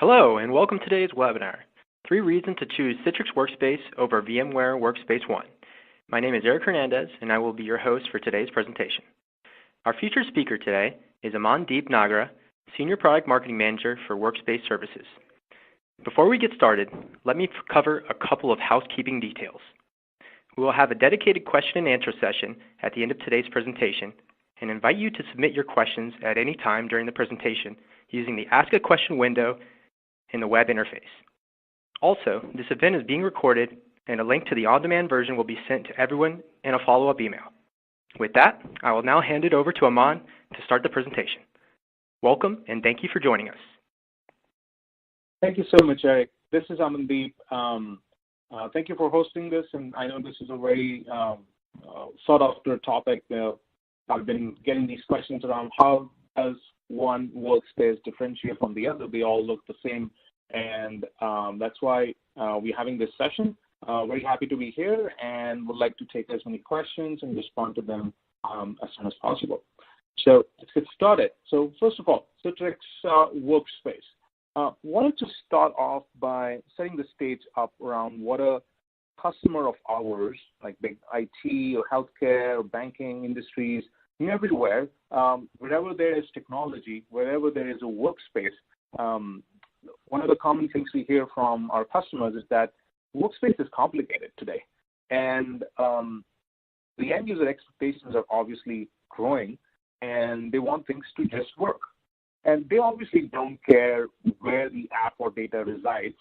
Hello, and welcome to today's webinar, 3 Reasons to Choose Citrix Workspace over VMware Workspace ONE. My name is Eric Hernandez, and I will be your host for today's presentation. Our featured speaker today is Amandeep Nagra, Senior Product Marketing Manager for Workspace Services. Before we get started, let me cover a couple of housekeeping details. We will have a dedicated question and answer session at the end of today's presentation and invite you to submit your questions at any time during the presentation using the Ask a Question window in the web interface. Also, this event is being recorded, and a link to the on-demand version will be sent to everyone in a follow-up email. With that, I will now hand it over to Aman to start the presentation. Welcome, and thank you for joining us. Thank you so much, Eric. This is Amandeep. Thank you for hosting this, and I know this is a very sought-after topic. I've been getting these questions around how does one workspace differentiate from the other. They all look the same, and that's why we're having this session. Very happy to be here and would like to take as many questions and respond to them as soon as possible. So let's get started. So first of all, Citrix Workspace. Wanted to start off by setting the stage up around what a customer of ours, like big IT or healthcare or banking industries, everywhere, wherever there is technology, wherever there is a workspace, one of the common things we hear from our customers is that workspace is complicated today. And the end user expectations are obviously growing, and they want things to just work. And they obviously don't care where the app or data resides,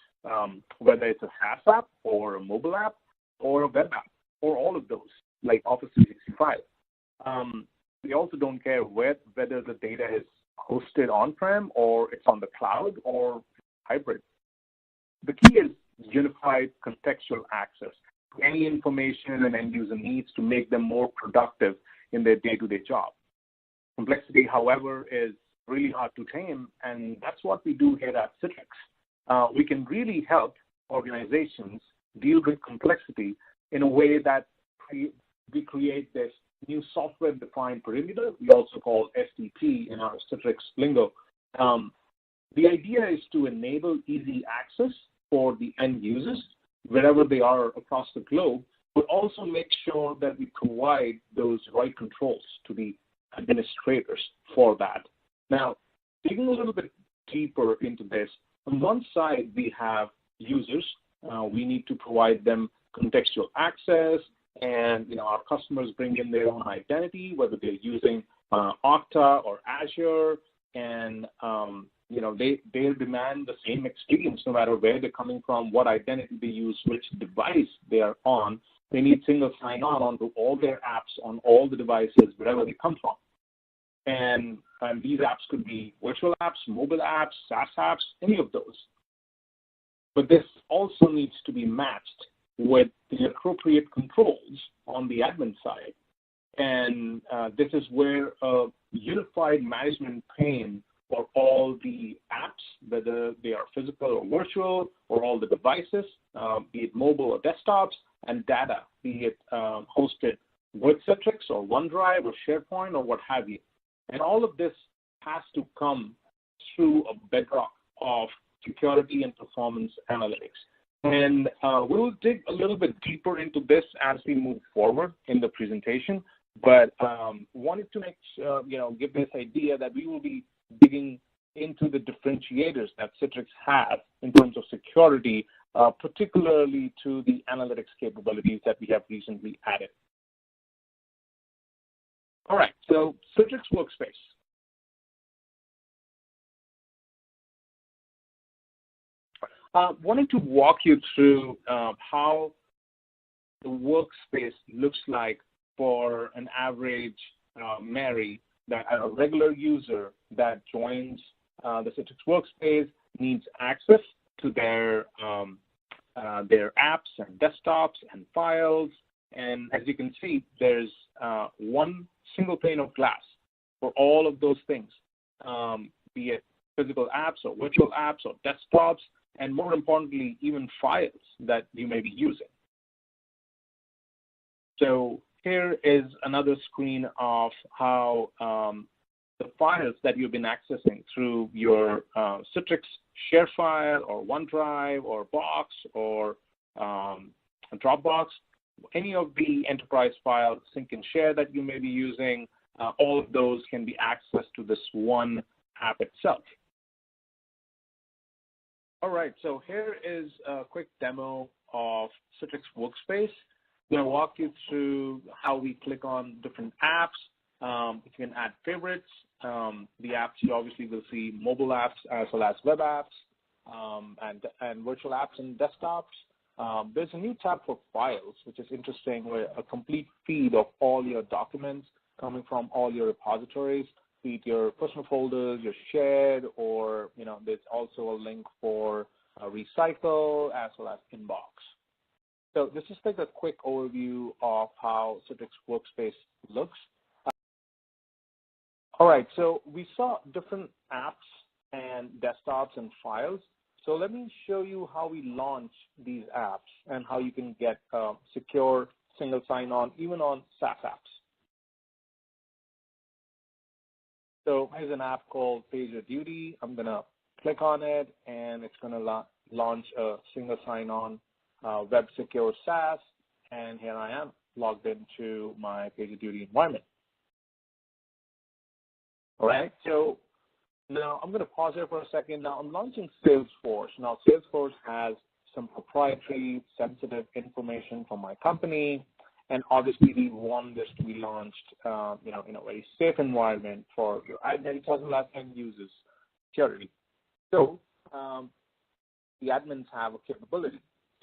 whether it's a SaaS app or a mobile app or a web app or all of those, like Office 365. They also don't care whether the data is hosted on-prem or it's on the cloud or hybrid. The key is unified contextual access to any information an end user needs to make them more productive in their day-to-day job. Complexity, however, is really hard to tame, and that's what we do here at Citrix. We can really help organizations deal with complexity in a way that we create this new software-defined perimeter, we also call SDP in our Citrix lingo. The idea is to enable easy access for the end users wherever they are across the globe, but also make sure that we provide those right controls to the administrators for that. Now, digging a little bit deeper into this, on one side we have users. We need to provide them contextual access, and our customers bring in their own identity, whether they're using Okta or Azure, and they demand the same experience no matter where they're coming from, what identity they use, which device they are on. They need single sign-on onto all their apps on all the devices wherever they come from. And these apps could be virtual apps, mobile apps, SaaS apps, any of those. But this also needs to be matched with the appropriate controls on the admin side. And this is where a unified management pane for all the apps, whether they are physical or virtual, or all the devices, be it mobile or desktops, and data, be it hosted with Citrix or OneDrive or SharePoint or what have you. And all of this has to come through a bedrock of security and performance analytics. And we'll dig a little bit deeper into this as we move forward in the presentation, but wanted to give this idea that we will be digging into the differentiators that Citrix has in terms of security, particularly to the analytics capabilities that we have recently added. All right, so Citrix Workspace. Wanted to walk you through how the workspace looks like for an average Mary, that a regular user that joins the Citrix Workspace needs access to their apps and desktops and files. And as you can see, there's one single pane of glass for all of those things, be it physical apps or virtual apps or desktops, and more importantly, even files that you may be using. So here is another screen of how the files that you've been accessing through your Citrix ShareFile or OneDrive or Box or Dropbox, any of the enterprise file sync and share that you may be using, all of those can be accessed to this one app itself. All right, so here is a quick demo of Citrix Workspace. I'm going to walk you through how we click on different apps. You can add favorites. The apps, you obviously will see mobile apps as well as web apps and virtual apps and desktops. There's a new tab for files, which is interesting, where a complete feed of all your documents coming from all your repositories, be it your personal folders, your shared, or there's also a link for recycle as well as inbox. So this is like a quick overview of how Citrix Workspace looks. All right, so we saw different apps and desktops and files. So let me show you how we launch these apps and how you can get secure single sign-on even on SaaS apps. So here's an app called PagerDuty. I'm going to click on it, and it's going to launch a single sign-on web secure SaaS. And here I am logged into my PagerDuty environment. All right, so now I'm going to pause here for a second. Now I'm launching Salesforce. Now Salesforce has some proprietary sensitive information from my company. And obviously, we want this to be launched, in a very safe environment for your identity as well as end users security. So the admins have a capability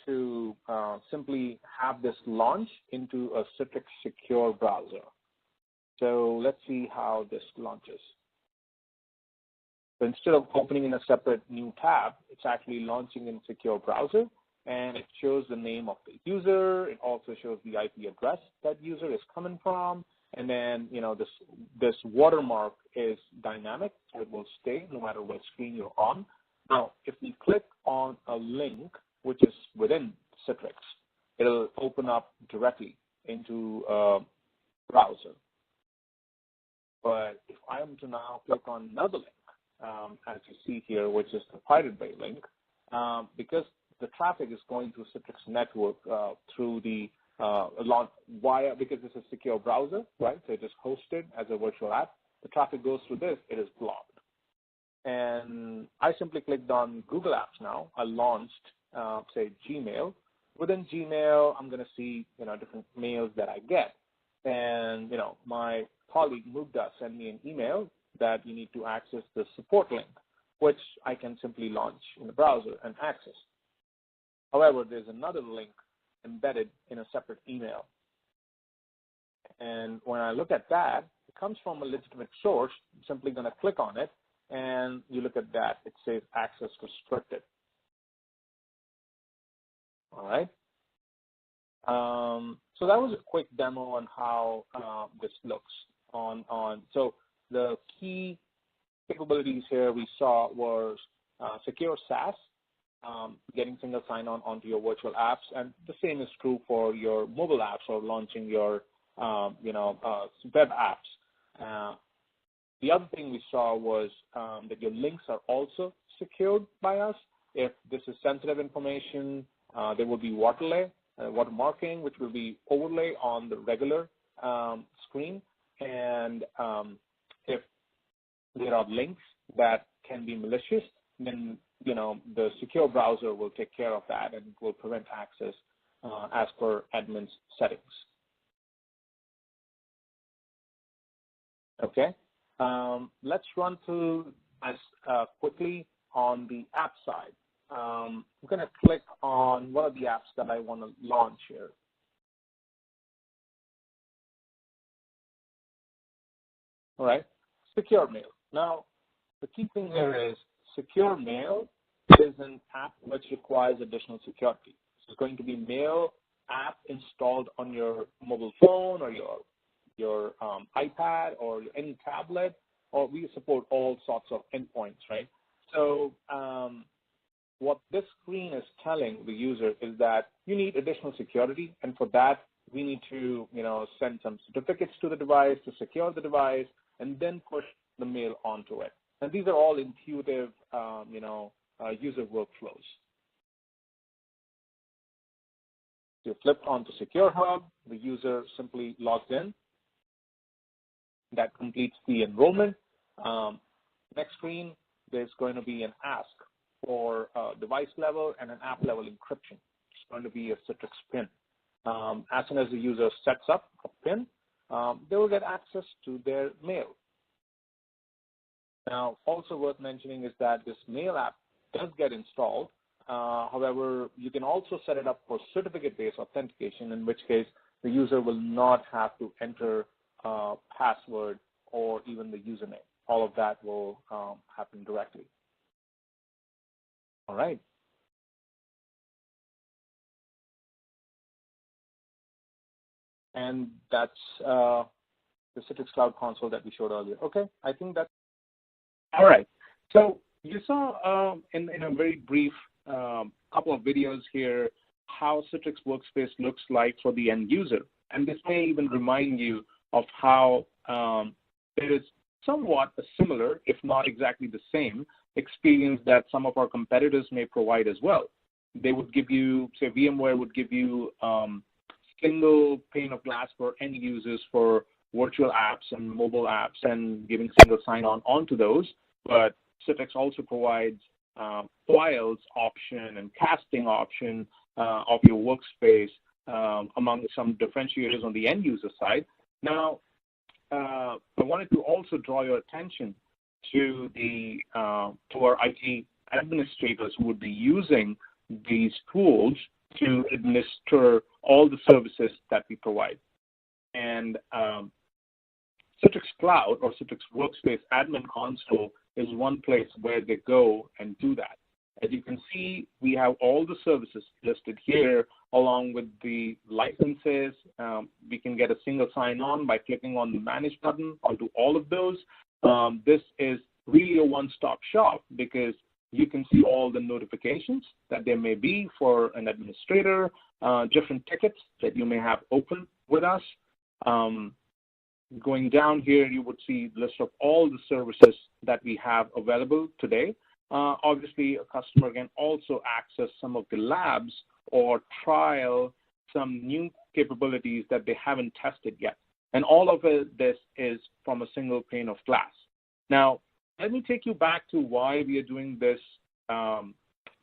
to simply have this launch into a Citrix secure browser. So let's see how this launches. So instead of opening in a separate new tab, it's actually launching in secure browser. And it shows the name of the user. It also shows the IP address that user is coming from. And then, this watermark is dynamic, so it will stay no matter what screen you're on. Now, if we click on a link, which is within Citrix, it'll open up directly into a browser. But if I am to now click on another link, as you see here, which is the Pirate Bay link, because the traffic is going through Citrix network through the because it's a secure browser, right? So it is hosted as a virtual app. The traffic goes through this, it is blocked. And I simply clicked on Google Apps now. I launched, say, Gmail. Within Gmail, I'm going to see, different mails that I get. And, my colleague Mugda sent me an email that you need to access the support link, which I can simply launch in the browser and access. However, there's another link embedded in a separate email. And when I look at that, it comes from a legitimate source. I'm simply going to click on it, and you look at that. It says access restricted. All right. So that was a quick demo on how this looks. So the key capabilities here we saw was secure SaaS, getting single sign-on onto your virtual apps, and the same is true for your mobile apps or launching your, web apps. The other thing we saw was that your links are also secured by us. If this is sensitive information, there will be watermarking, which will be overlay on the regular screen. And if there are links that can be malicious, then the secure browser will take care of that and will prevent access as per admin's settings. Okay, let's run through as quickly on the app side. I'm going to click on one of the apps that I want to launch here. All right, Secure Mail. Now, the key thing here is Secure Mail is an app which requires additional security. So it's going to be Mail app installed on your mobile phone or your iPad or any tablet, or we support all sorts of endpoints, right? So what this screen is telling the user is that you need additional security, and for that, we need to send some certificates to the device to secure the device, and then push the mail onto it. And these are all intuitive, user workflows. You flip onto Secure Hub, the user simply logs in. That completes the enrollment. Next screen, there's going to be an ask for device level and an app level encryption. It's going to be a Citrix PIN. As soon as the user sets up a PIN, they will get access to their mail. Now, also worth mentioning is that this mail app does get installed. However, you can also set it up for certificate-based authentication, in which case the user will not have to enter password or even the username. All of that will happen directly. All right. And that's the Citrix Cloud Console that we showed earlier. Okay, I think that's all right. So you saw in a very brief couple of videos here how Citrix Workspace looks like for the end user. And this may even remind you of how there is somewhat a similar, if not exactly the same, experience that some of our competitors may provide as well. They would give you, say, VMware would give you single pane of glass for end users for virtual apps and mobile apps and giving single sign-on onto those. But Citrix also provides files option and casting option of your workspace among some differentiators on the end user side. Now, I wanted to also draw your attention to our IT administrators who would be using these tools to administer all the services that we provide. And Citrix Cloud or Citrix Workspace Admin Console is one place where they go and do that. As you can see, we have all the services listed here along with the licenses. We can get a single sign-on by clicking on the Manage button onto all of those. This is really a one-stop shop because you can see all the notifications that there may be for an administrator, different tickets that you may have open with us. Going down here, you would see a list of all the services that we have available today. Obviously, a customer can also access some of the labs or trial some new capabilities that they haven't tested yet. And all of this is from a single pane of glass. Now, let me take you back to why we are doing this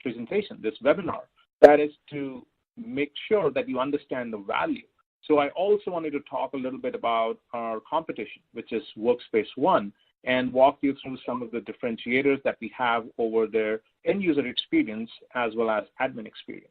presentation, this webinar. That is to make sure that you understand the value. So I also wanted to talk a little bit about our competition, which is Workspace ONE, and walk you through some of the differentiators that we have over their end user experience as well as admin experience.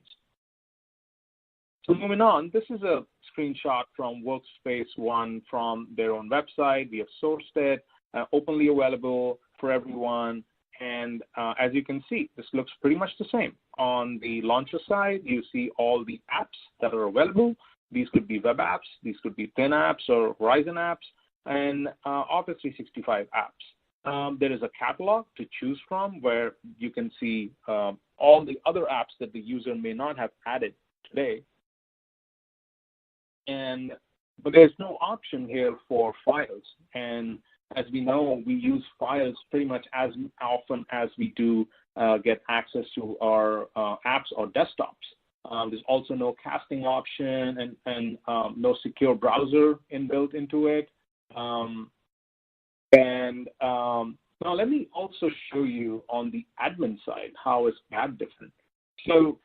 So moving on, this is a screenshot from Workspace ONE from their own website. We have sourced it, openly available for everyone. And as you can see, this looks pretty much the same. On the launcher side, you see all the apps that are available. These could be web apps, these could be thin apps or Horizon apps, and Office 365 apps. There is a catalog to choose from where you can see all the other apps that the user may not have added today. But there's no option here for files. And as we know, we use files pretty much as often as we do get access to our apps or desktops. There's also no casting option and no secure browser inbuilt into it. Now let me also show you on the admin side how is that different. So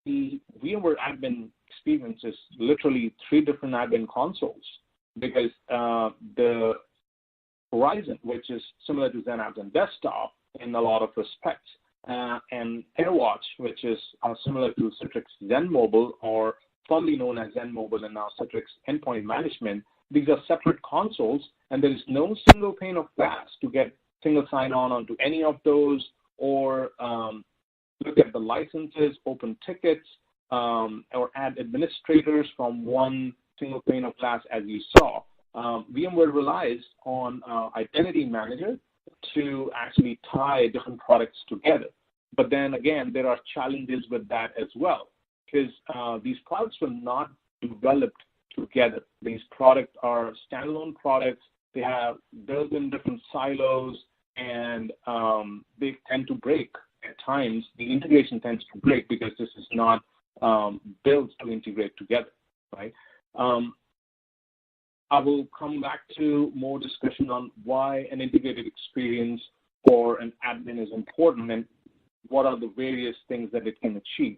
the VMware admin experience is literally 3 different admin consoles because the Horizon, which is similar to XenApps and Desktop in a lot of respects, and AirWatch, which is similar to Citrix ZenMobile or formerly known as ZenMobile and now Citrix Endpoint Management. These are separate consoles, and there is no single pane of glass to get single sign-on onto any of those or look at the licenses, open tickets, or add administrators from one single pane of glass as you saw. VMware relies on Identity Manager to actually tie different products together. But then again, there are challenges with that as well because these products were not developed together. These products are standalone products. They have built-in different silos, and they tend to break at times the integration tends to break because this is not built to integrate together, right? I will come back to more discussion on why an integrated experience for an admin is important and what are the various things that it can achieve.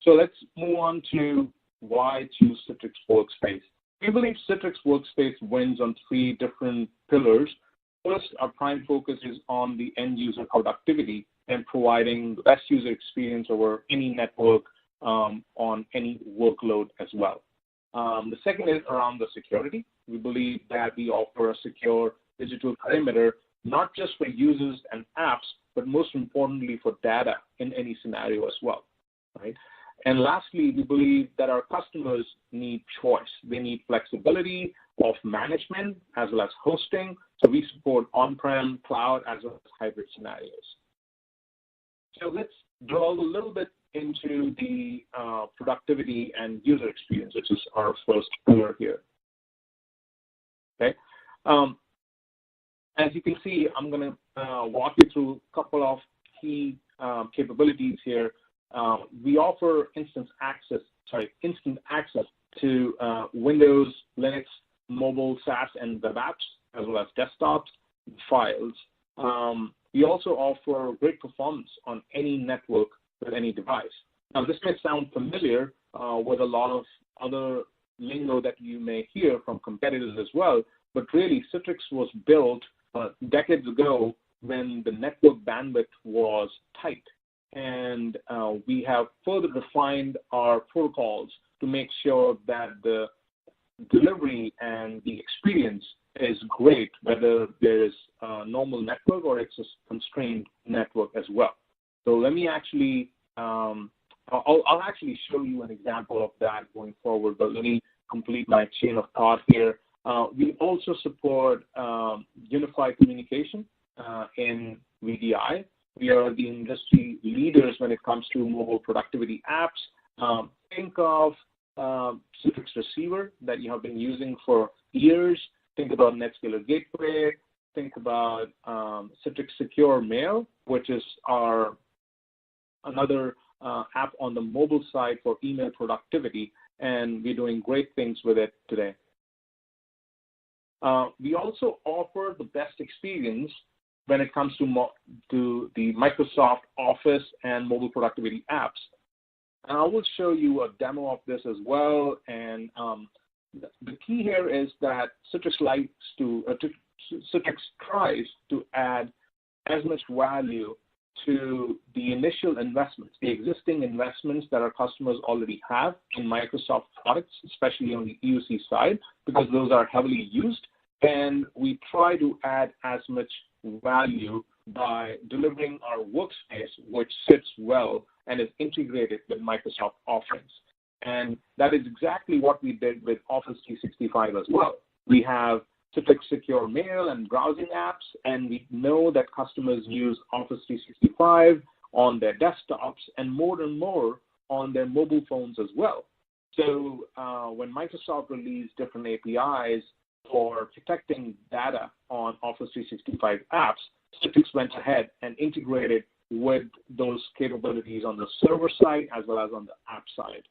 So let's move on to why choose Citrix Workspace. We believe Citrix Workspace wins on 3 different pillars. First, our prime focus is on the end user productivity and providing the best user experience over any network on any workload as well. The second is around the security. We believe that we offer a secure digital perimeter, not just for users and apps, but most importantly for data in any scenario as well, right? And lastly, we believe that our customers need choice. They need flexibility of management as well as hosting. So we support on-prem, cloud, as well as hybrid scenarios. So let's delve a little bit into the productivity and user experience, which is our first pillar here. Okay. As you can see, I'm going to walk you through a couple of key capabilities here. We offer instant access to Windows, Linux, mobile, SaaS, and web apps, as well as desktops, files. We also offer great performance on any network with any device. Now, this may sound familiar with a lot of other lingo that you may hear from competitors as well, but really Citrix was built decades ago when the network bandwidth was tight. And we have further refined our protocols to make sure that the delivery and the experience is great, whether there is a normal network or it's a constrained network as well. So let me actually, I'll actually show you an example of that going forward, but let me complete my chain of thought here. We also support unified communication in VDI. We are the industry leaders when it comes to mobile productivity apps. Think of Citrix Receiver that you have been using for years. Think about NetScaler Gateway. Think about Citrix Secure Mail, which is our another app on the mobile side for email productivity, and we're doing great things with it today. We also offer the best experience when it comes to the Microsoft Office and mobile productivity apps. And I will show you a demo of this as well. And the key here is that Citrix tries to add as much value to the initial investments, the existing investments that our customers already have in Microsoft products, especially on the EUC side, because those are heavily used. And we try to add as much value by delivering our workspace, which sits well and is integrated with Microsoft offerings. And that is exactly what we did with Office 365 as well. We have Citrix Secure Mail and browsing apps, and we know that customers use Office 365 on their desktops and more on their mobile phones as well. So when Microsoft released different APIs for protecting data on Office 365 apps, Citrix went ahead and integrated with those capabilities on the server side as well as on the app side.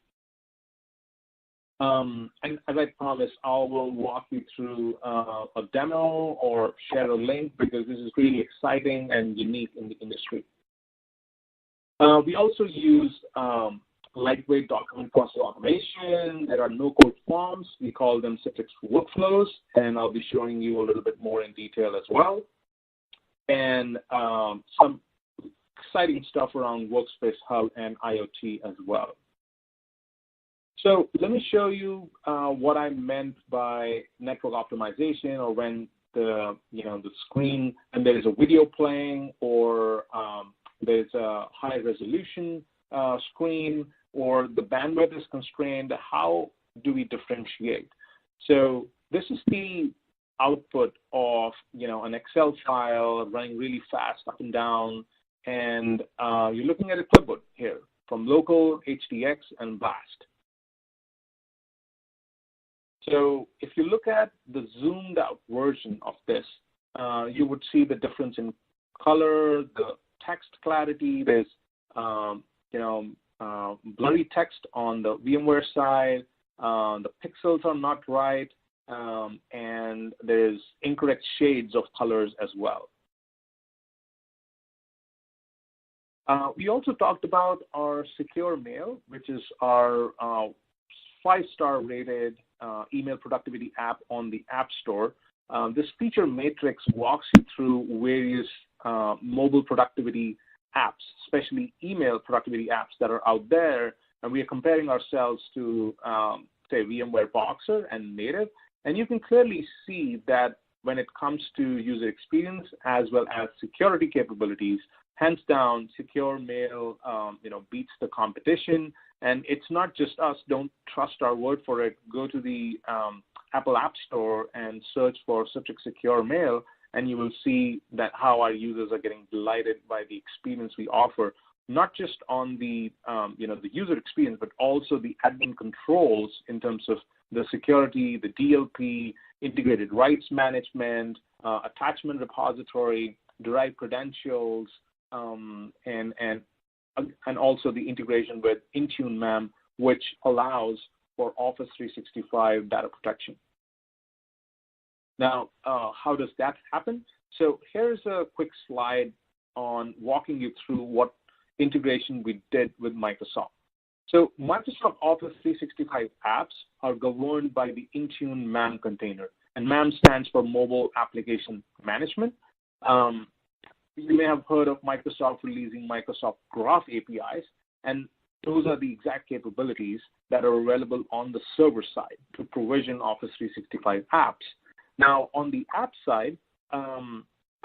And as I promised, I will walk you through a demo or share a link because this is really exciting and unique in the industry. We also use lightweight document process automation. There are no-code forms. We call them Citrix workflows, and I'll be showing you a little bit more in detail as well. And some exciting stuff around Workspace Hub and IoT as well. So let me show you what I meant by network optimization, or when the screen and there is a video playing, or there's a high resolution screen, or the bandwidth is constrained. How do we differentiate? So this is the output of an Excel file running really fast up and down, and you're looking at a clipboard here from local, HDX, and BLAST. So if you look at the zoomed out version of this, you would see the difference in color, the text clarity. There's blurry text on the VMware side. The pixels are not right, and there's incorrect shades of colors as well. We also talked about our secure mail, which is our 5-star rated email productivity app on the App Store. This feature matrix walks you through various mobile productivity apps, especially email productivity apps that are out there, and we are comparing ourselves to, say, VMware Boxer and Native, and you can clearly see that when it comes to user experience as well as security capabilities, hands down, secure mail, beats the competition. And it's not just us. Don't trust our word for it. Go to the Apple App Store and search for Citrix Secure Mail, and you will see that how our users are getting delighted by the experience we offer, not just on the the user experience, but also the admin controls in terms of the security, the DLP, integrated rights management, attachment repository, derived credentials, and also the integration with Intune MAM, which allows for Office 365 data protection. Now, how does that happen? So here's a quick slide on walking you through what integration we did with Microsoft. So Microsoft Office 365 apps are governed by the Intune MAM container, and MAM stands for Mobile Application Management. You may have heard of Microsoft releasing Microsoft Graph APIs, and those are the exact capabilities that are available on the server side to provision Office 365 apps. Now, on the app side,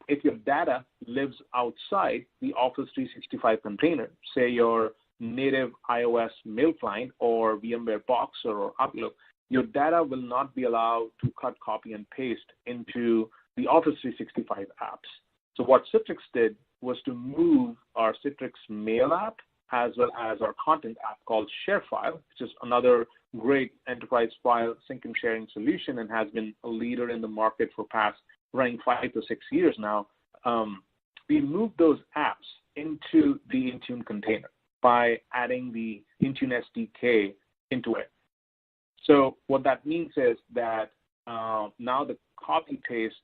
if your data lives outside the Office 365 container, say your native iOS mail client or VMware Boxer or Outlook, your data will not be allowed to cut, copy, and paste into the Office 365 apps. So what Citrix did was to move our Citrix Mail app as well as our content app called ShareFile, which is another great enterprise file sync and sharing solution and has been a leader in the market for past running 5 to 6 years now. We moved those apps into the Intune container by adding the Intune SDK into it. So what that means is that now the copy paste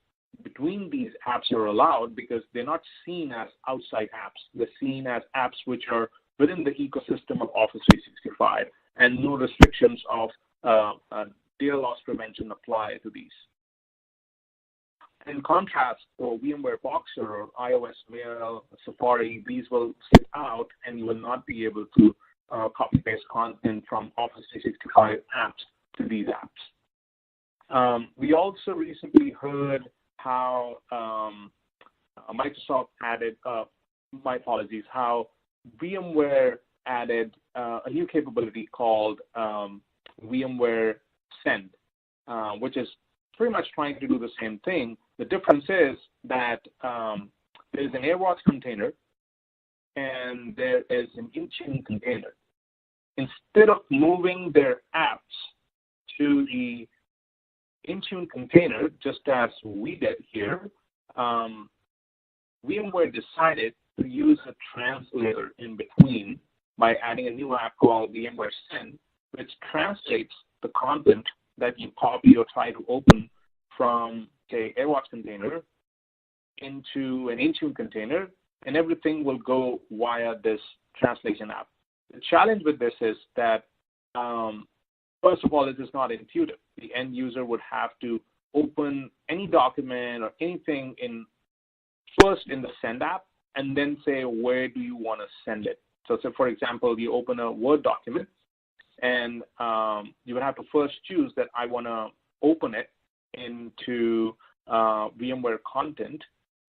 between these apps are allowed because they're not seen as outside apps. They're seen as apps which are within the ecosystem of Office 365, and no restrictions of data loss prevention apply to these. In contrast, for VMware Boxer or iOS Mail, Safari, these will sit out and you will not be able to copy-paste content from Office 365 apps to these apps. We also recently heard how Microsoft added, how VMware added a new capability called VMware Send, which is pretty much trying to do the same thing. The difference is that there's an AirWatch container and there is an Intune container. Instead of moving their apps to the Intune container, just as we did here, VMware decided to use a translator in between by adding a new app called VMware Send, which translates the content that you copy or try to open from, say, AirWatch container into an Intune container, and everything will go via this translation app. The challenge with this is that, first of all, it is not intuitive. The end user would have to open any document or anything first in the Send app, and then say, where do you want to send it? So, for example, you open a Word document, and you would have to first choose that I want to open it into VMware Content.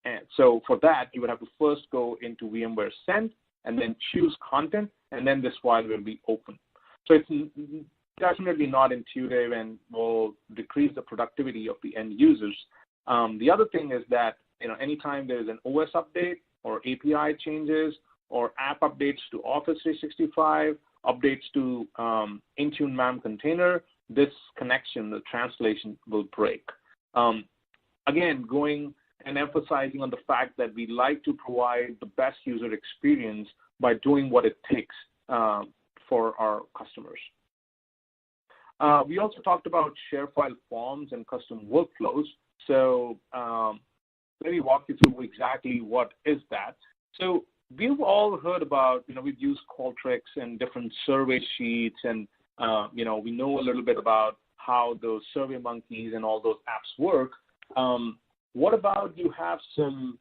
And so for that, you would have to first go into VMware Send and then choose Content, and then this file will be open. So it's definitely not intuitive and will decrease the productivity of the end users. The other thing is that anytime there is an OS update or API changes or app updates to Office 365, updates to Intune MAM container, this connection, the translation will break. Again, going and emphasizing on the fact that we like to provide the best user experience by doing what it takes for our customers. We also talked about share file forms and custom workflows. So let me walk you through exactly what is that. So we've all heard about, we've used Qualtrics and different survey sheets, and, we know a little bit about how those SurveyMonkeys and all those apps work. What about you have some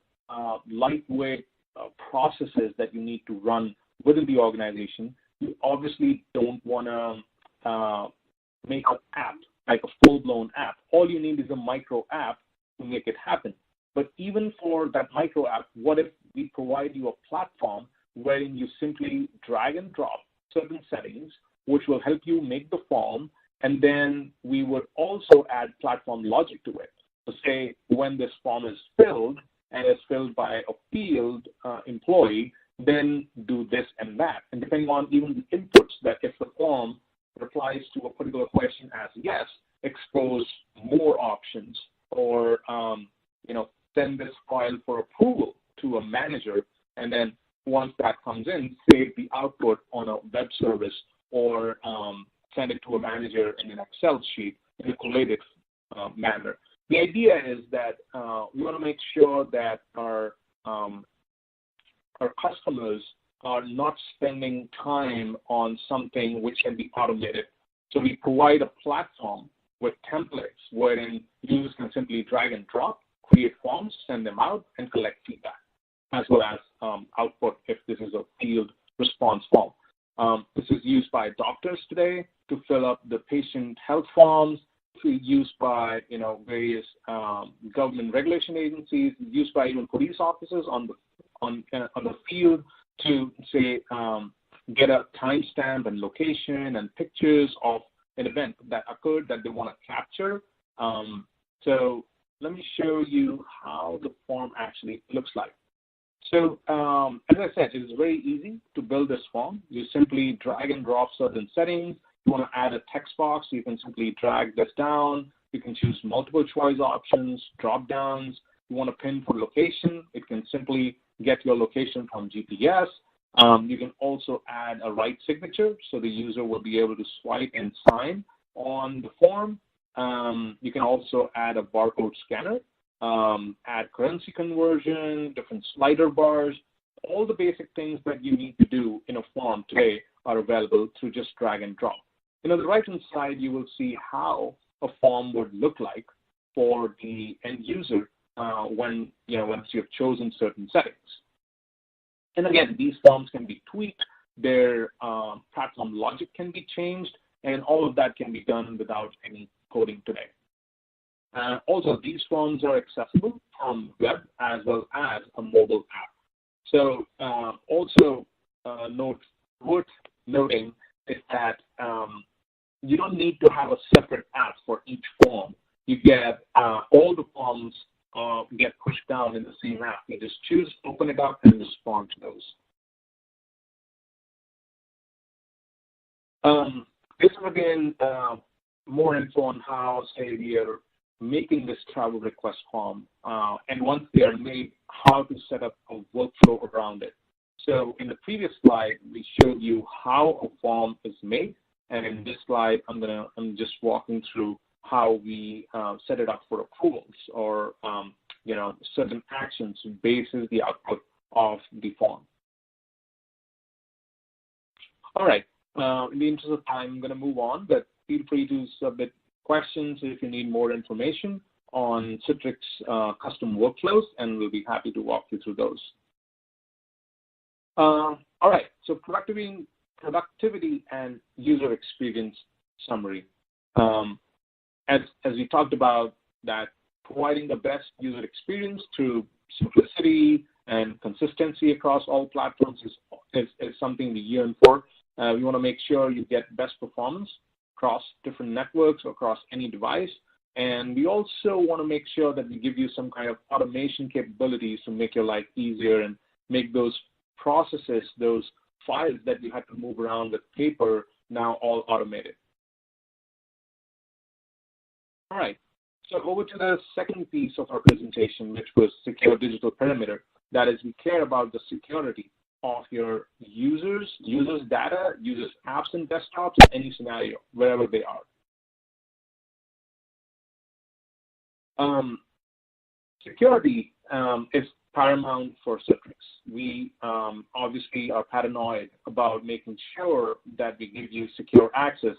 lightweight processes that you need to run within the organization? You obviously don't want to make an app, like a full-blown app. All you need is a micro app to make it happen. But even for that micro app, what if we provide you a platform wherein you simply drag and drop certain settings, which will help you make the form, and then we would also add platform logic to it. So say when this form is filled and is filled by a field employee, then do this and that. And depending on even the inputs, that if the form replies to a particular question as yes, expose more options, or send this file for approval to a manager, and then once that comes in, save the output on a web service, or send it to a manager in an Excel sheet in a collated manner. The idea is that we want to make sure that our customers are not spending time on something which can be automated. So we provide a platform with templates wherein users can simply drag and drop, create forms, send them out, and collect feedback, as well as output if this is a field response form. This is used by doctors today to fill up the patient health forms, used by various government regulation agencies, used by even police officers on the field to say get a timestamp and location and pictures of an event that occurred that they want to capture. So let me show you how the form actually looks like. So as I said, it is very easy to build this form. You simply drag and drop certain settings. You want to add a text box, you can simply drag this down. You can choose multiple choice options, drop downs. You want to pin for location, it can simply get your location from GPS. You can also add a right signature, so the user will be able to swipe and sign on the form. You can also add a barcode scanner, add currency conversion, different slider bars. All the basic things that you need to do in a form today are available through just drag and drop. On the right-hand side, you will see how a form would look like for the end user once you've chosen certain settings. And again, these forms can be tweaked, their platform logic can be changed, and all of that can be done without any coding today. Also, these forms are accessible from web as well as a mobile app. So worth noting is that you don't need to have a separate app for each form. You get all the forms get pushed down in the same app. You just choose, open it up, and respond to those. This is again more info on how, say, we are making this travel request form, and once they are made, how to set up a workflow around it. So in the previous slide, we showed you how a form is made, and in this slide, I'm just walking through how we set it up for approvals or certain actions bases the output of the form. All right. In the interest of time, I'm going to move on, but feel free to submit questions if you need more information on Citrix custom workflows, and we'll be happy to walk you through those. All right, so productivity and user experience summary. As we talked about, that providing the best user experience through simplicity and consistency across all platforms is something we yearn for. We want to make sure you get best performance across different networks, across any device. And we also want to make sure that we give you some kind of automation capabilities to make your life easier and make those processes, those files that you had to move around with paper, now all automated. All right. So over to the second piece of our presentation, which was secure digital perimeter. That is, we care about the security of your users' data, users' apps and desktops in any scenario, wherever they are. Security is paramount for Citrix. We obviously are paranoid about making sure that we give you secure access.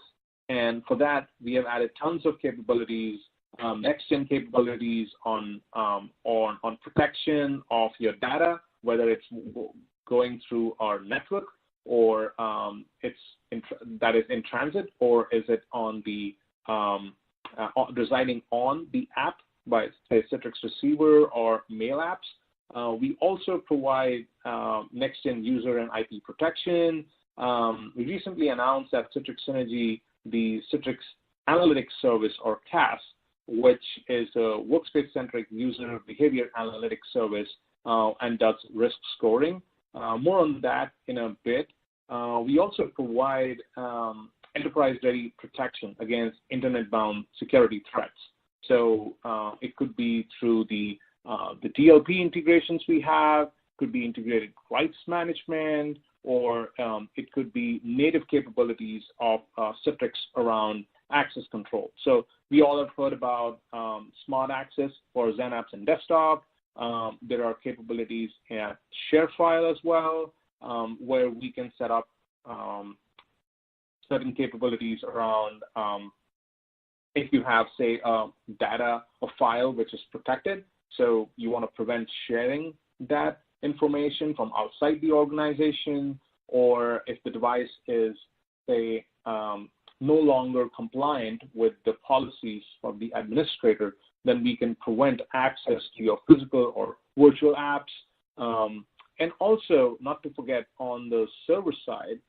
And for that, we have added tons of capabilities, next-gen capabilities on protection of your data, whether it's going through our network or that is in transit, or is it on the residing on the app by, say, Citrix Receiver or mail apps. We also provide next-gen user and IP protection. We recently announced at Citrix Synergy the Citrix Analytics Service, or CAS, which is a workspace-centric user behavior analytics service and does risk scoring. More on that in a bit. We also provide enterprise-ready protection against internet-bound security threats. So it could be through the DLP integrations we have, could be integrated rights management, or it could be native capabilities of Citrix around access control. So we all have heard about smart access for Zen apps and desktop. There are capabilities at ShareFile as well, where we can set up certain capabilities around if you have, say, data or file which is protected, so you want to prevent sharing that information from outside the organization, or if the device is, say, no longer compliant with the policies of the administrator, then we can prevent access to your physical or virtual apps. And also, not to forget, on the server side,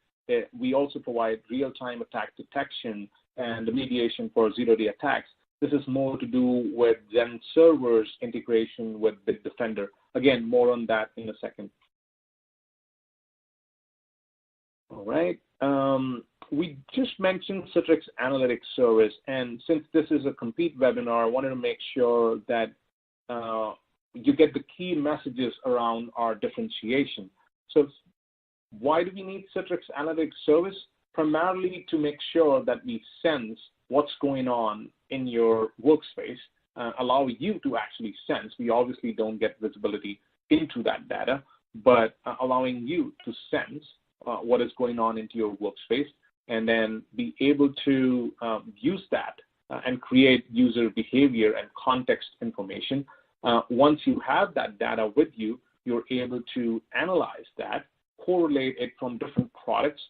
we also provide real-time attack detection and remediation for zero-day attacks. This is more to do with Zen servers integration with Bitdefender. Again, more on that in a second. All right. We just mentioned Citrix Analytics Service, and since this is a complete webinar, I wanted to make sure that you get the key messages around our differentiation. So why do we need Citrix Analytics Service? Primarily to make sure that we sense what's going on in your workspace, allow you to actually sense. We obviously don't get visibility into that data, but allowing you to sense what is going on into your workspace, and then be able to use that and create user behavior and context information. Once you have that data with you, you're able to analyze that, correlate it from different products,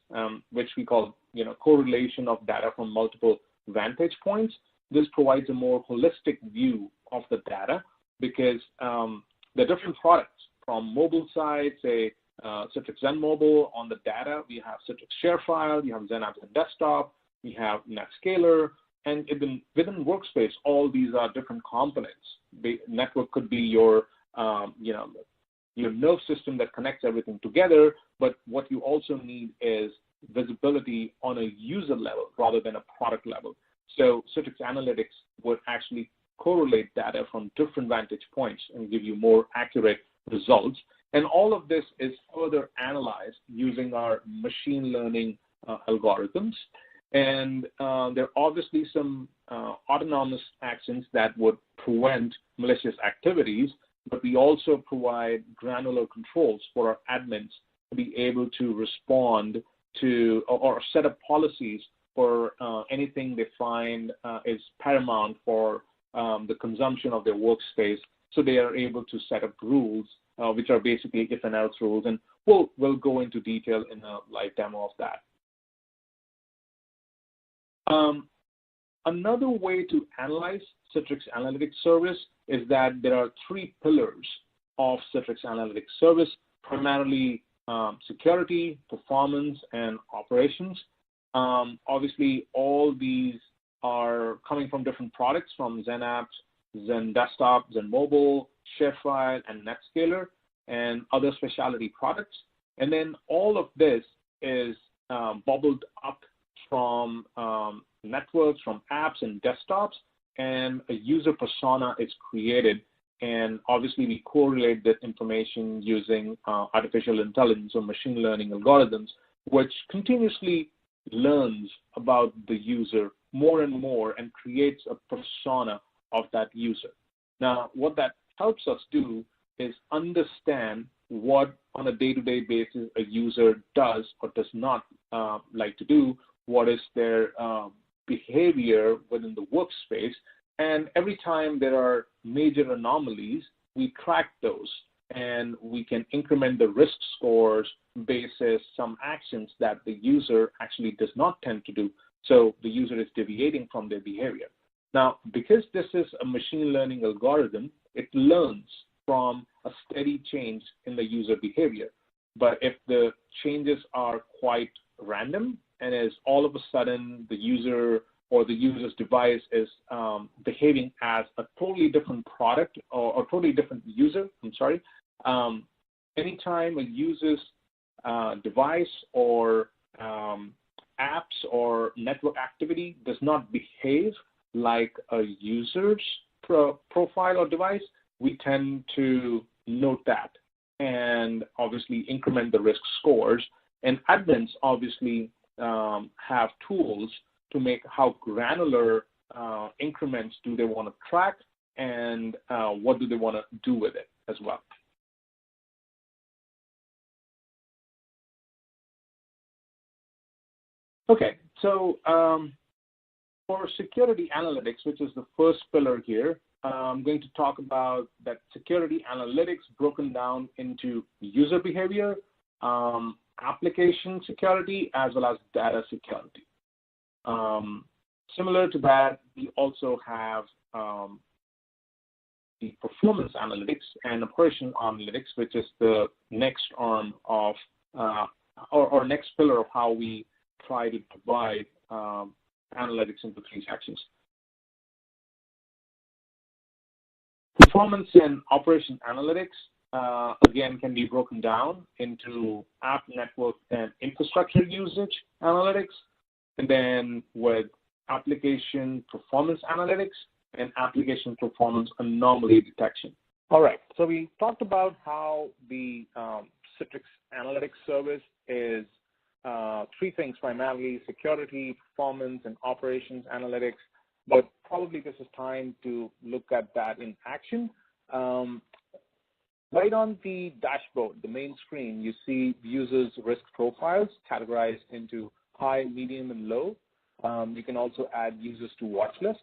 which we call, correlation of data from multiple vantage points. This provides a more holistic view of the data, because the different products from mobile side, say Citrix Zen Mobile, on the data, we have Citrix ShareFile, you have Zen Apps and Desktop, we have NetScaler, and within Workspace, all these are different components. The network could be your nerve system that connects everything together, but what you also need is visibility on a user level rather than a product level. So Citrix Analytics would actually correlate data from different vantage points and give you more accurate results. And all of this is further analyzed using our machine learning algorithms. And there are obviously some autonomous actions that would prevent malicious activities, but we also provide granular controls for our admins to be able to respond to or set up policies for anything they find is paramount for the consumption of their workspace. So they are able to set up rules, which are basically if and else rules. And we'll go into detail in a live demo of that. Another way to analyze Citrix Analytics Service is that there are three pillars of Citrix Analytics Service, primarily security, performance, and operations. Obviously, all these are coming from different products, from Zen Apps, Zen Desktop, Zen Mobile, ShareFile, and NetScaler, and other specialty products. And then all of this is bubbled up from networks, from apps and desktops, and a user persona is created. And obviously, we correlate that information using artificial intelligence or machine learning algorithms, which continuously learns about the user more and more and creates a persona of that user. Now, what that helps us do is understand what, on a day-to-day basis, a user does or does not like to do, what is their behavior within the workspace. And every time there are major anomalies, we track those, and we can increment the risk scores basis some actions that the user actually does not tend to do. So the user is deviating from their behavior. Now, because this is a machine learning algorithm, it learns from a steady change in the user behavior. But if the changes are quite random and is all of a sudden the user or the user's device is behaving as a totally different product or totally different user, anytime a user's device or apps or network activity does not behave like a user's profile or device, we tend to note that and obviously increment the risk scores. And admins obviously have tools to make how granular increments do they want to track and what do they want to do with it as well. Okay, so for security analytics, which is the first pillar here, I'm going to talk about that security analytics broken down into user behavior, application security, as well as data security. Similar to that, we also have the performance analytics and operation analytics, which is the next arm of or next pillar of how we try to divide analytics into three sections. Performance and operation analytics, again, can be broken down into app, network, and infrastructure usage analytics, and then with application performance analytics and application performance anomaly detection. All right, so we talked about how the Citrix Analytics service is three things primarily: security, performance, and operations analytics. But probably this is time to look at that in action. Right on the dashboard, the main screen, you see users' risk profiles categorized into high, medium, and low. You can also add users to watch list.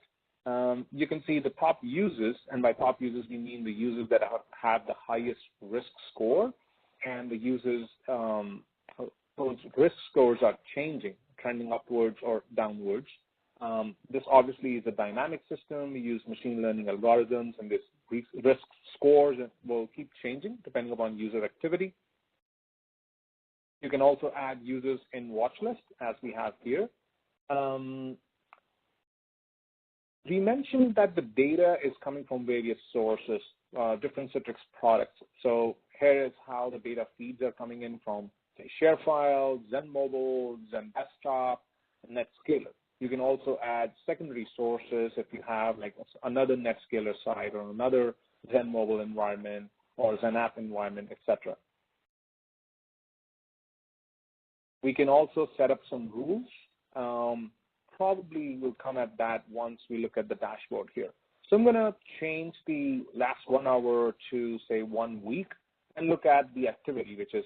You can see the top users, and by top users, we mean the users that have the highest risk score, and the users, those risk scores are changing, trending upwards or downwards. This obviously is a dynamic system. We use machine learning algorithms, and this risk scores will keep changing depending upon user activity. You can also add users in watch list, as we have here. We mentioned that the data is coming from various sources, different Citrix products. So here is how the data feeds are coming in from, say, ShareFile, Zen Mobile, Zen Desktop, and NetScaler. You can also add secondary sources if you have like another NetScaler site or another Zen Mobile environment or Zen App environment, etc. We can also set up some rules. Probably we'll come at that once we look at the dashboard here. So I'm going to change the last 1 hour to, say, 1 week and look at the activity, which is,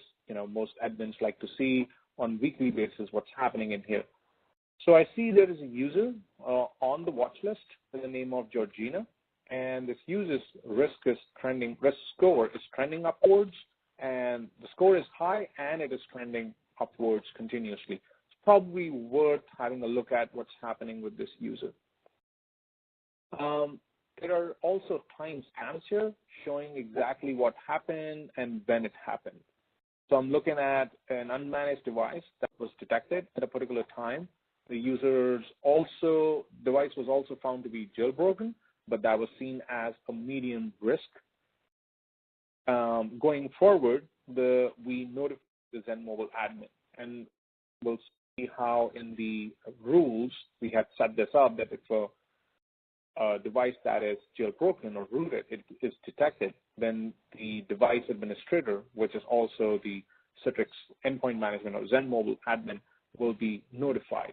most admins like to see on weekly basis what's happening in here. So I see there is a user on the watch list with the name of Georgina, and this user's risk score is trending upwards, and the score is high, and it is trending upwards continuously. It's probably worth having a look at what's happening with this user. There are also timestamps here showing exactly what happened and when it happened. So I'm looking at an unmanaged device that was detected at a particular time. The user's device was also found to be jailbroken, but that was seen as a medium risk. Going forward, we notify the Zen Mobile admin, and we'll see how in the rules we had set this up that if a a device that is jailbroken or rooted is detected, then the device administrator, which is also the Citrix Endpoint Management or Zen Mobile admin, will be notified.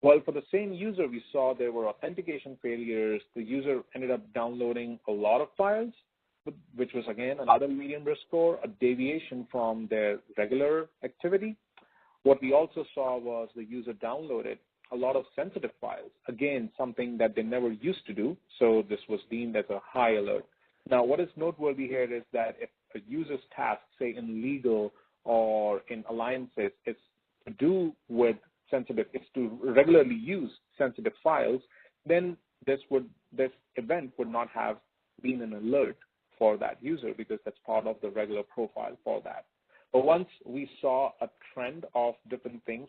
Well, for the same user, we saw there were authentication failures. The user ended up downloading a lot of files, which was, again, another medium risk score, a deviation from their regular activity. What we also saw was the user downloaded a lot of sensitive files, again, something that they never used to do, so this was deemed as a high alert. Now, what is noteworthy here is that if a user's task, say in legal or in alliances, is to do with sensitive, is to regularly use sensitive files, then this event would not have been an alert for that user because that's part of the regular profile for that. But once we saw a trend of different things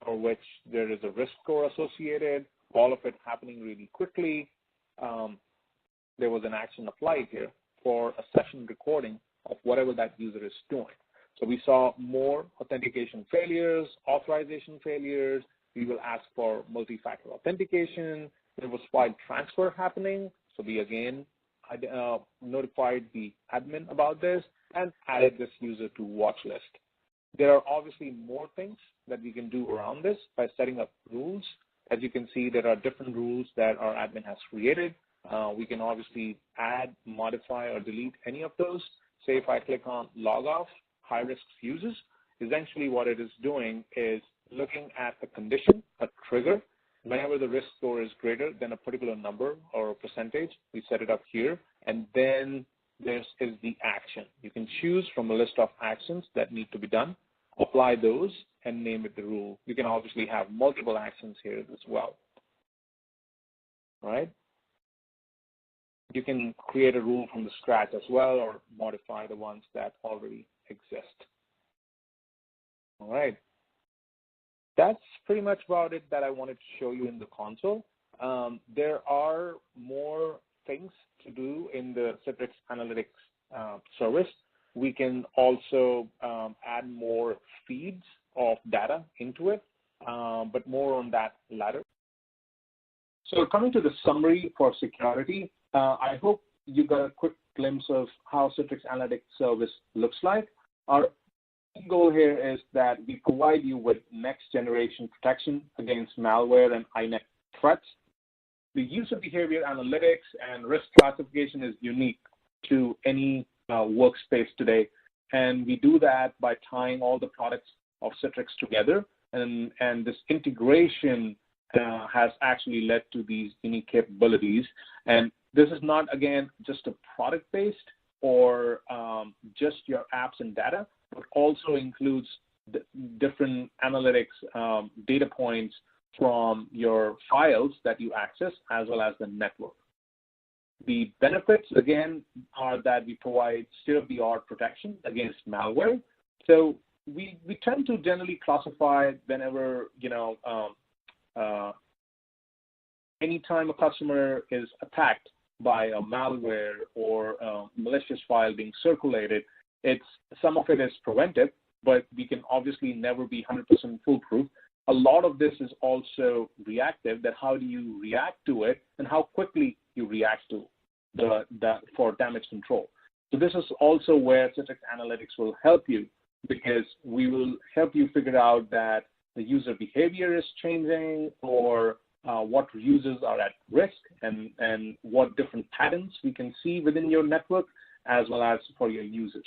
for which there is a risk score associated, all of it happening really quickly, there was an action applied here for a session recording of whatever that user is doing. So we saw more authentication failures, authorization failures. We will ask for multi-factor authentication. There was file transfer happening. So we again notified the admin about this and added this user to watch list. There are obviously more things that we can do around this by setting up rules. As you can see, there are different rules that our admin has created. We can obviously add, modify, or delete any of those. Say if I click on log off, high-risk users, essentially what it is doing is looking at a condition, a trigger. Whenever the risk score is greater than a particular number or a percentage, we set it up here, and then this is the action. You can choose from a list of actions that need to be done, apply those, and name it the rule. You can obviously have multiple actions here as well. All right? You can create a rule from the scratch as well or modify the ones that already exist. All right. That's pretty much about it that I wanted to show you in the console. There are more things to do in the Citrix Analytics service. We can also add more feeds of data into it, but more on that later. So coming to the summary for security, I hope you got a quick glimpse of how Citrix Analytics service looks like. Our goal here is that we provide you with next generation protection against malware and INET threats. The user behavior analytics and risk classification is unique to any workspace today. And we do that by tying all the products of Citrix together. And this integration has actually led to these unique capabilities. And this is not, again, just a product-based or just your apps and data, but also includes the different analytics data points from your files that you access as well as the network. The benefits, again, are that we provide state-of-the-art protection against malware. So we tend to generally classify whenever, anytime a customer is attacked by a malware or a malicious file being circulated, some of it is preventive, but we can obviously never be 100% foolproof. A lot of this is also reactive, that how do you react to it and how quickly you react to for damage control. So this is also where Citrix Analytics will help you, because we will help you figure out that the user behavior is changing or what users are at risk and what different patterns we can see within your network as well as for your users.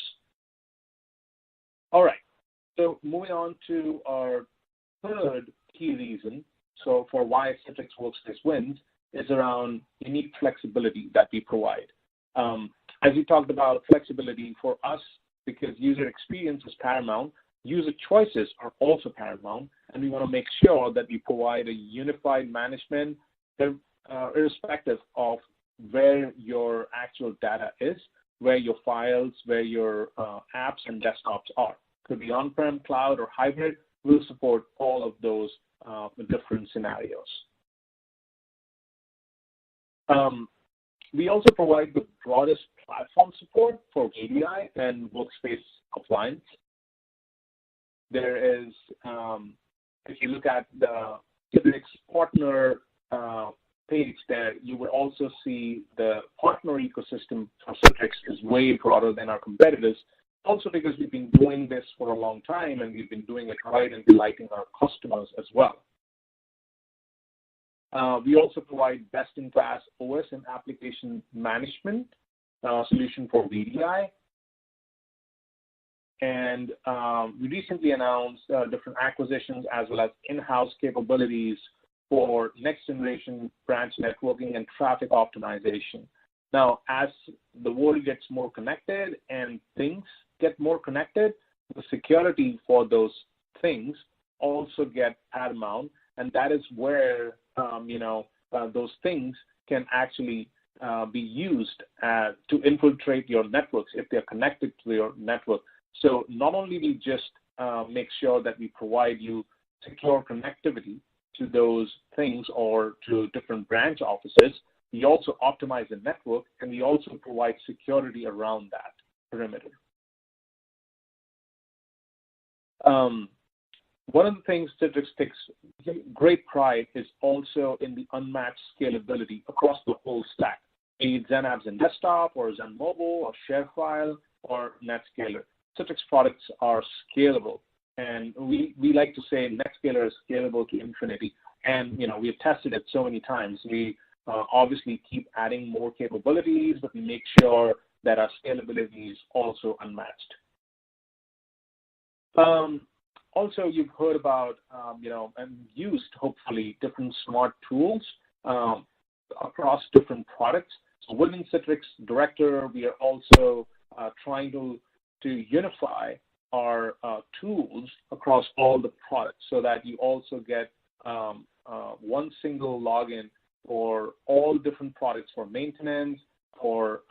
All right, so moving on to our third key reason, so for why Citrix Workspace wins, is around unique flexibility that we provide. As you talked about flexibility for us, because user experience is paramount, user choices are also paramount, and we want to make sure that we provide a unified management irrespective of where your actual data is, where your files, where your apps and desktops are. Could be on-prem, cloud, or hybrid. We'll support all of those different scenarios. We also provide the broadest platform support for VDI and Workspace appliance. There is, if you look at the Citrix partner page there, you will also see the partner ecosystem for Citrix is way broader than our competitors, also because we've been doing this for a long time and we've been doing it right and delighting our customers as well. We also provide best-in-class OS and application management solution for VDI. And we recently announced different acquisitions as well as in-house capabilities for next-generation branch networking and traffic optimization. Now, as the world gets more connected and things get more connected, the security for those things also get paramount, and that is where those things can actually be used to infiltrate your networks if they're connected to your network. So not only we just make sure that we provide you secure connectivity to those things or to different branch offices, we also optimize the network and we also provide security around that perimeter. One of the things Citrix takes great pride is also in the unmatched scalability across the whole stack, be it Zen Apps and Desktop or Zen Mobile or ShareFile or NetScaler. Citrix products are scalable, and we like to say NetScaler is scalable to infinity. And we have tested it so many times. We obviously keep adding more capabilities, but we make sure that our scalability is also unmatched. Also, you've heard about, and used, hopefully, different smart tools across different products. So within Citrix Director, we are also trying to unify our tools across all the products so that you also get one single login for all different products for maintenance, for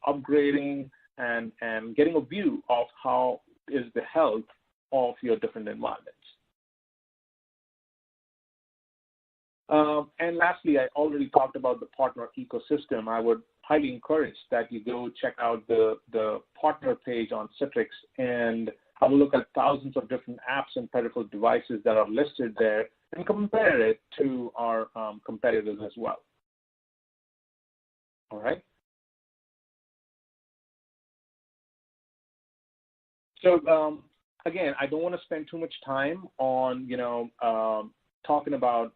upgrading, and getting a view of how is the health of your different environments. And lastly, I already talked about the partner ecosystem. I would highly encourage that you go check out the partner page on Citrix and have a look at thousands of different apps and peripheral devices that are listed there and compare it to our competitors as well. All right. So again, I don't want to spend too much time on talking about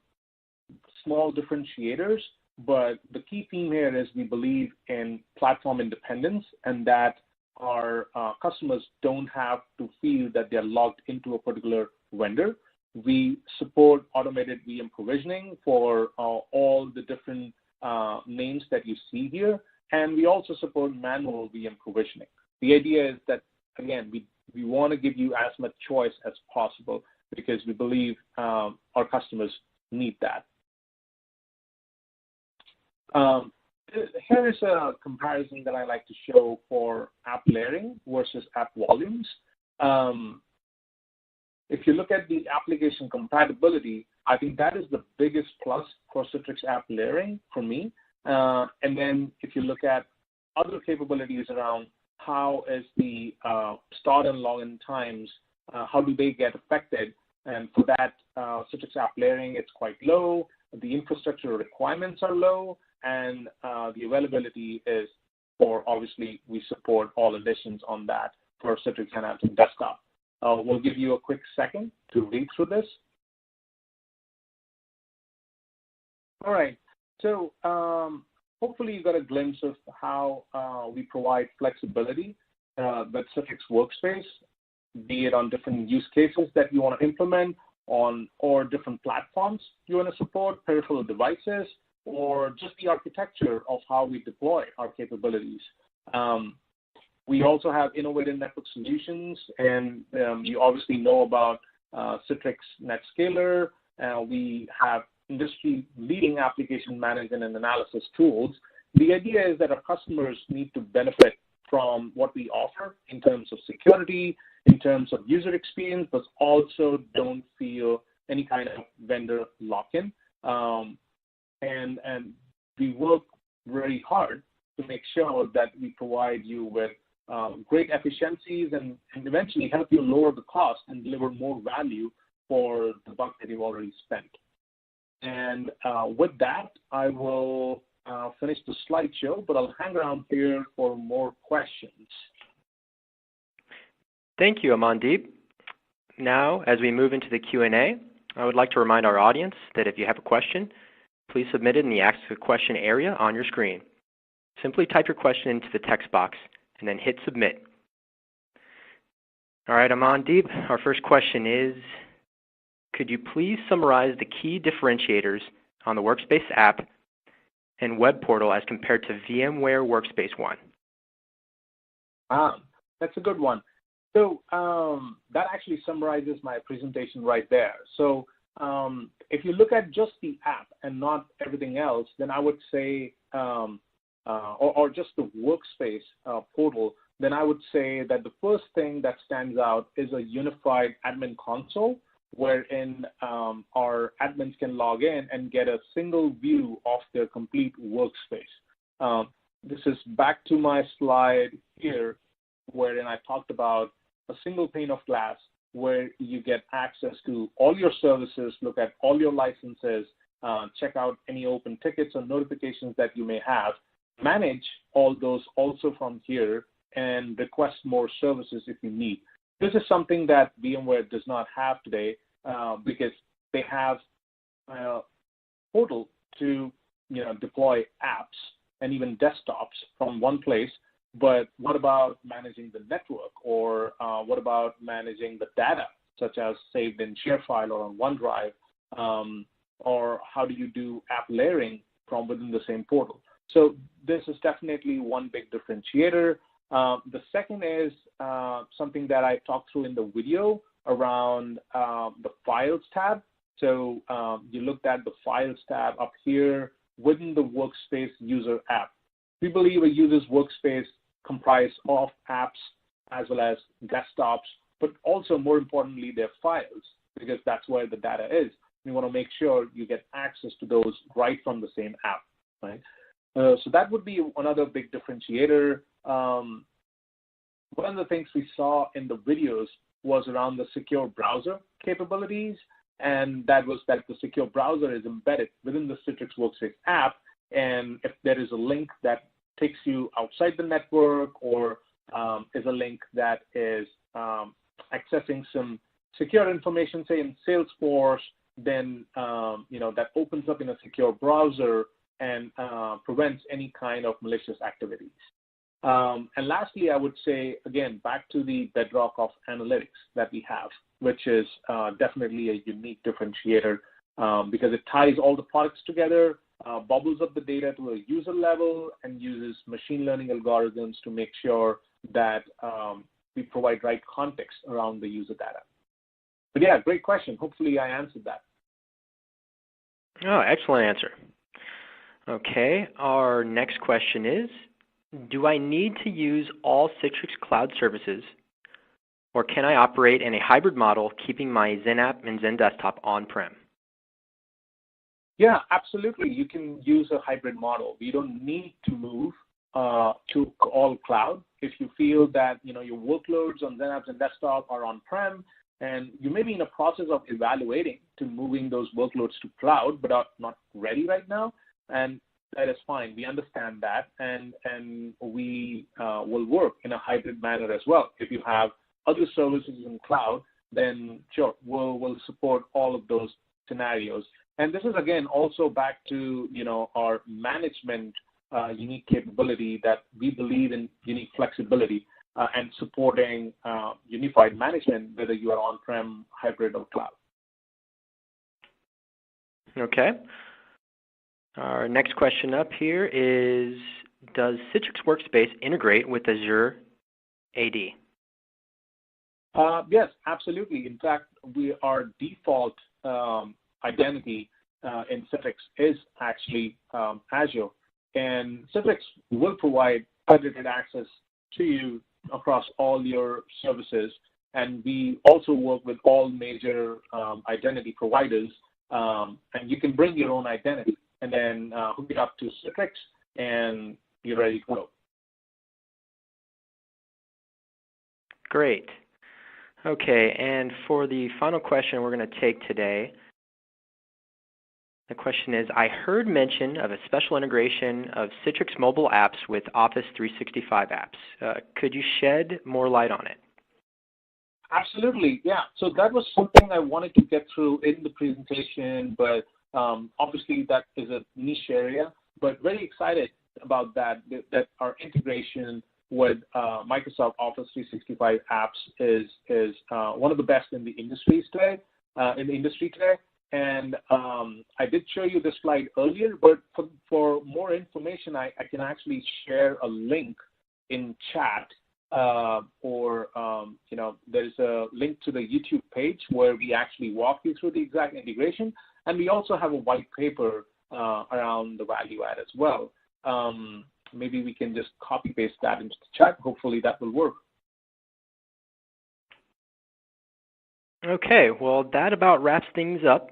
small differentiators, but the key theme here is we believe in platform independence and that our customers don't have to feel that they're logged into a particular vendor. We support automated VM provisioning for all the different names that you see here, and we also support manual VM provisioning. The idea is that, again, we want to give you as much choice as possible because we believe our customers need that. Here is a comparison that I like to show for app layering versus app volumes. If you look at the application compatibility, I think that is the biggest plus for Citrix app layering for me. And then if you look at other capabilities around how is the start and login times, how do they get affected? And for that, Citrix app layering, it's quite low. The infrastructure requirements are low, and the availability is for, obviously, we support all additions on that for Citrix Zen Apps and Desktop. We'll give you a quick second to read through this. All right. So hopefully you got a glimpse of how we provide flexibility with Citrix Workspace, be it on different use cases that you want to implement on or different platforms you want to support, peripheral devices, or just the architecture of how we deploy our capabilities. We also have innovative network solutions, and you obviously know about Citrix NetScaler. We have industry-leading application management and analysis tools. The idea is that our customers need to benefit from what we offer in terms of security, in terms of user experience, but also don't feel any kind of vendor lock-in. And we work very hard to make sure that we provide you with great efficiencies and eventually help you lower the cost and deliver more value for the buck that you've already spent. And with that, I will finish the slideshow, but I'll hang around here for more questions. Thank you, Amandeep. Now, as we move into the Q&A, I would like to remind our audience that if you have a question, please submit it in the Ask a Question area on your screen. Simply type your question into the text box and then hit Submit. All right, Amandeep, our first question is, could you please summarize the key differentiators on the Workspace app and web portal as compared to VMware Workspace ONE? That's a good one. So that actually summarizes my presentation right there. So if you look at just the app and not everything else, then I would say, or just the Workspace portal, then I would say that the first thing that stands out is a unified admin console, wherein our admins can log in and get a single view of their complete workspace. This is back to my slide here, wherein I talked about a single pane of glass where you get access to all your services, look at all your licenses, check out any open tickets or notifications that you may have, manage all those also from here, and request more services if you need. This is something that VMware does not have today because they have a portal to deploy apps and even desktops from one place. But what about managing the network, or what about managing the data, such as saved in ShareFile or on OneDrive, or how do you do app layering from within the same portal? So this is definitely one big differentiator. The second is something that I talked through in the video around the Files tab. So you looked at the Files tab up here within the Workspace user app. We believe a user's workspace comprised of apps as well as desktops, but also more importantly, their files, because that's where the data is. We want to make sure you get access to those right from the same app, right? So that would be another big differentiator. One of the things we saw in the videos was around the secure browser capabilities, and that was that the secure browser is embedded within the Citrix Workspace app, and if there is a link that takes you outside the network, or is a link that is accessing some secure information, say in Salesforce, then that opens up in a secure browser and prevents any kind of malicious activities. And lastly, I would say, again, back to the bedrock of analytics that we have, which is definitely a unique differentiator because it ties all the products together, bubbles up the data to a user level, and uses machine learning algorithms to make sure that we provide right context around the user data. But yeah, great question. Hopefully I answered that. Oh, excellent answer. Okay, our next question is, do I need to use all Citrix Cloud services, or can I operate in a hybrid model, keeping my XenApp and XenDesktop on-prem? Yeah, absolutely. You can use a hybrid model. You don't need to move to all cloud. If you feel that your workloads on XenApps and desktop are on-prem, and you may be in a process of evaluating to moving those workloads to cloud, but are not ready right now, and that is fine. We understand that, and we will work in a hybrid manner as well. If you have other services in cloud, then sure, we'll support all of those scenarios. And this is, again, also back to our management unique capability that we believe in unique flexibility and supporting unified management, whether you are on-prem, hybrid, or cloud. Okay. Our next question up here is, does Citrix Workspace integrate with Azure AD? Yes, absolutely. In fact, our default identity in Citrix is actually Azure, and Citrix will provide accredited access to you across all your services, and we also work with all major identity providers, and you can bring your own identity and then hook it up to Citrix, and you're ready to go. Great. Okay, and for the final question we're going to take today, The question is, I heard mention of a special integration of Citrix mobile apps with Office 365 apps. Could you shed more light on it? Absolutely, yeah. So that was something I wanted to get through in the presentation, but obviously that is a niche area, but very excited about that our integration with Microsoft Office 365 apps is one of the best in the industry today. And I did show you this slide earlier, but for more information, I can actually share a link in chat, or there's a link to the YouTube page where we actually walk you through the exact integration, and we also have a white paper around the value add as well. Maybe we can just copy paste that into the chat. Hopefully that will work. Okay, well, that about wraps things up.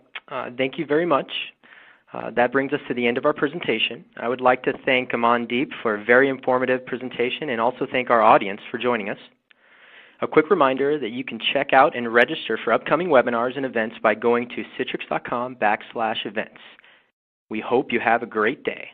Thank you very much. That brings us to the end of our presentation. I would like to thank Amandeep for a very informative presentation and also thank our audience for joining us. A quick reminder that you can check out and register for upcoming webinars and events by going to citrix.com/events. We hope you have a great day.